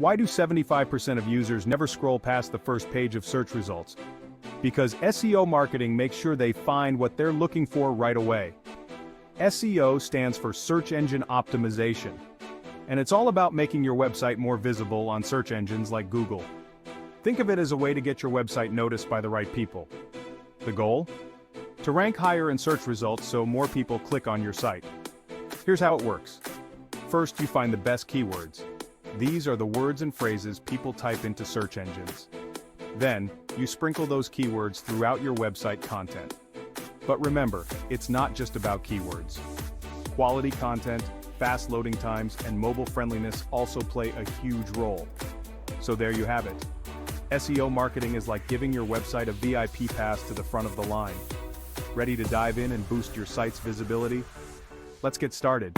Why do 75% of users never scroll past the first page of search results? Because SEO marketing makes sure they find what they're looking for right away. SEO stands for Search Engine Optimization, and it's all about making your website more visible on search engines like Google. Think of it as a way to get your website noticed by the right people. The goal? To rank higher in search results so more people click on your site. Here's how it works. First, you find the best keywords. These are the words and phrases people type into search engines. Then, you sprinkle those keywords throughout your website content. But remember, it's not just about keywords. Quality content, fast loading times, and mobile friendliness also play a huge role. So there you have it. SEO marketing is like giving your website a VIP pass to the front of the line. Ready to dive in and boost your site's visibility? Let's get started.